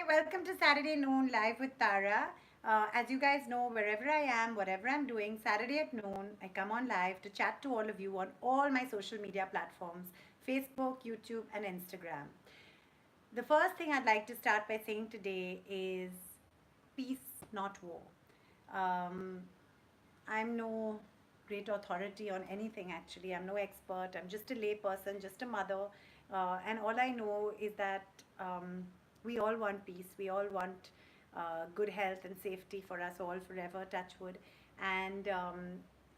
Welcome to Saturday Noon Live with Tara. As you guys know, wherever I am, whatever I'm doing, Saturday at noon, I come on live to chat to all of you on all my social media platforms: Facebook, YouTube, and Instagram. The first thing I'd like to start by saying today is peace, not war. Um, I'm no great authority on anything actually. I'm no expert. I'm just a lay person, just a mother. And all I know is that we all want peace. We all want good health and safety for us all forever, touch wood. And,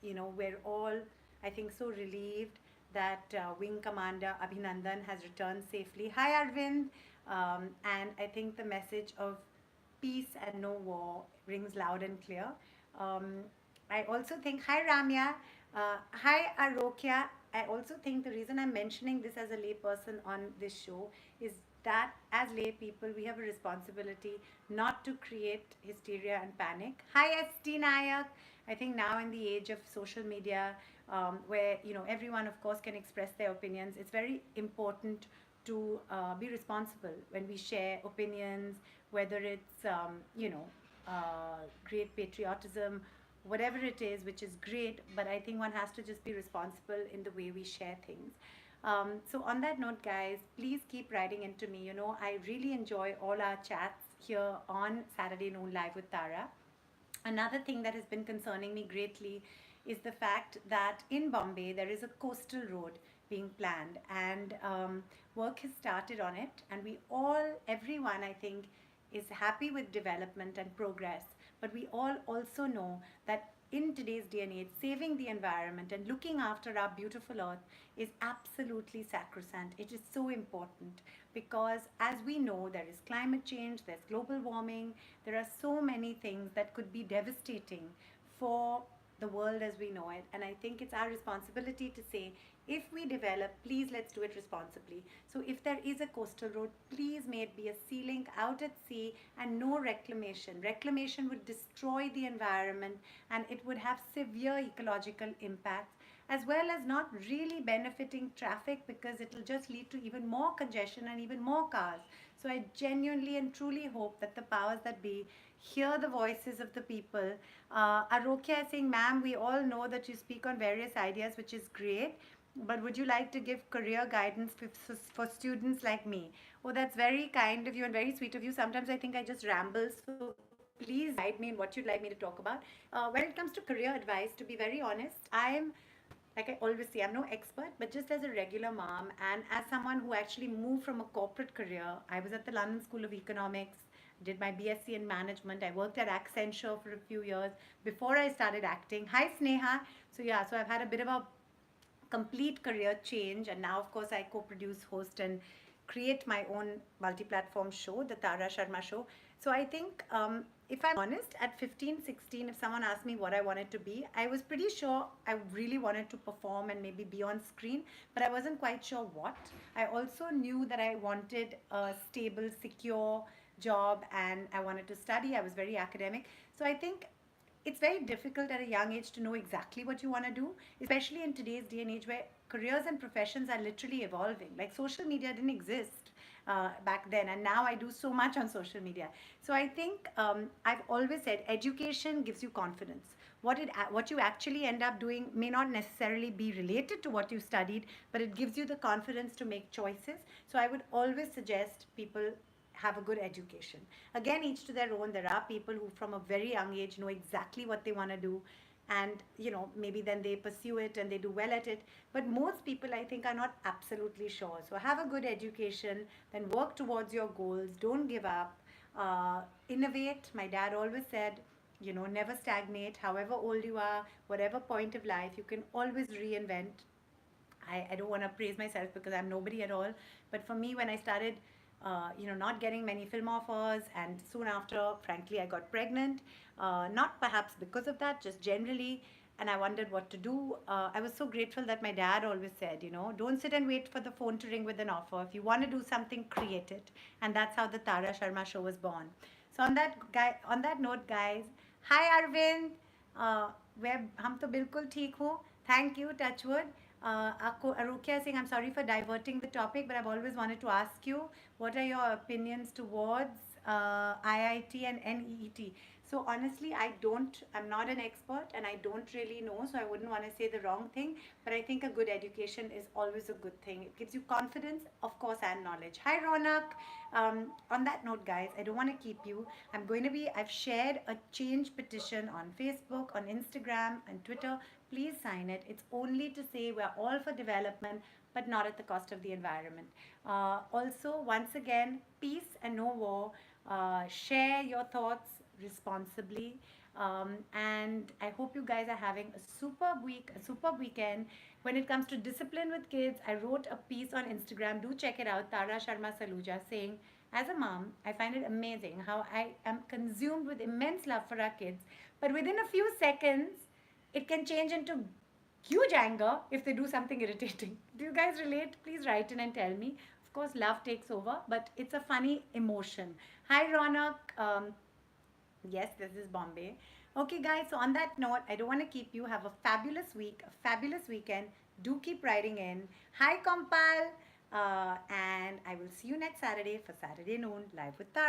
we're all, I think, so relieved that Wing Commander Abhinandan has returned safely. Hi, Arvind. And I think the message of peace and no war rings loud and clear. Um, I also think, hi Ramya, hi Arokya. I also think the reason I'm mentioning this as a lay person on this show is that as lay people, we have a responsibility not to create hysteria and panic. Hi ST Nayak. I think now in the age of social media, where everyone of course can express their opinions, it's very important to be responsible when we share opinions, whether it's great patriotism, whatever it is, which is great. But I think one has to just be responsible in the way we share things. So on that note, guys, please keep writing into me. I really enjoy all our chats here on Saturday Noon Live with Tara. Another thing that has been concerning me greatly is the fact that in Bombay there is a coastal road being planned, and work has started on it. And everyone, I think, is happy with development and progress. But we all also know that in today's day and age, saving the environment and looking after our beautiful earth is absolutely sacrosanct. It is so important because, as we know, there is climate change, there's global warming, there are so many things that could be devastating for the world as we know it. And I think it's our responsibility to say, if we develop, please let's do it responsibly. So if there is a coastal road, please may it be a sea link out at sea and no reclamation. Reclamation would destroy the environment and it would have severe ecological impacts, as well as not really benefiting traffic because it will just lead to even more congestion and even more cars. So I genuinely and truly hope that the powers that be hear the voices of the people. Arokia is saying, ma'am, we all know that you speak on various ideas, which is great. But would you like to give career guidance for students like me? Oh, that's very kind of you and very sweet of you. Sometimes I think I just ramble, so please guide me in what you'd like me to talk about. When it comes to career advice, to be very honest, I'm, like I always say, I'm no expert, but just as a regular mom and as someone who actually moved from a corporate career. I was at the London School of Economics, did my BSc in management. I worked at Accenture for a few years before I started acting. Hi Sneha. So I've had a bit of a complete career change, and now of course I co-produce, host, and create my own multi-platform show, the Tara Sharma Show. So I think, if I'm honest, at 15, 16, if someone asked me what I wanted to be, I was pretty sure I really wanted to perform and maybe be on screen, but I wasn't quite sure what. I also knew that I wanted a stable, secure job, and I wanted to study. I was very academic. So I think it's very difficult at a young age to know exactly what you want to do, especially in today's day and age where careers and professions are literally evolving. Like, social media didn't exist back then, and now I do so much on social media. So I think, I've always said education gives you confidence. What you actually end up doing may not necessarily be related to what you studied, but it gives you the confidence to make choices. So I would always suggest people have a good education. Again, each to their own. There are people who from a very young age know exactly what they want to do, and maybe then they pursue it and they do well at it. But most people, I think, are not absolutely sure. So have a good education, then work towards your goals. Don't give up. Innovate. My dad always said, never stagnate. However old you are, whatever point of life, you can always reinvent. I don't want to praise myself because I'm nobody at all. But for me, when I started, not getting many film offers, and soon after, frankly, I got pregnant. Not perhaps because of that, just generally. And I wondered what to do. I was so grateful that my dad always said, don't sit and wait for the phone to ring with an offer. If you want to do something, create it. And that's how the Tara Sharma Show was born. So on that note, guys, hi Arvind. मैं हम तो बिल्कुल ठीक हूँ. Thank you, Touchwood. Arukia is saying, I'm sorry for diverting the topic, but I've always wanted to ask you, what are your opinions towards IIT and NEET. So honestly, I'm not an expert and I don't really know, so I wouldn't want to say the wrong thing. But I think a good education is always a good thing. It gives you confidence, of course, and knowledge. Hi, Ronak. On that note, guys, I don't want to keep you. I've shared a change petition on Facebook, on Instagram, and Twitter. Please sign it. It's only to say we're all for development, but not at the cost of the environment. Also, once again, peace and no war. Share your thoughts responsibly. And I hope you guys are having a superb week, a superb weekend. When it comes to discipline with kids, I wrote a piece on Instagram. Do check it out, Tara Sharma Show, saying, as a mom, I find it amazing how I am consumed with immense love for our kids, but within a few seconds, it can change into huge anger if they do something irritating. Do you guys relate? Please write in and tell me. Of course, love takes over, but it's a funny emotion. Hi, Ronak. Yes, this is Bombay. Okay, guys, so on that note, I don't want to keep you. Have a fabulous week, a fabulous weekend. Do keep writing in. Hi, Kompal. And I will see you next Saturday for Saturday noon live with Tara.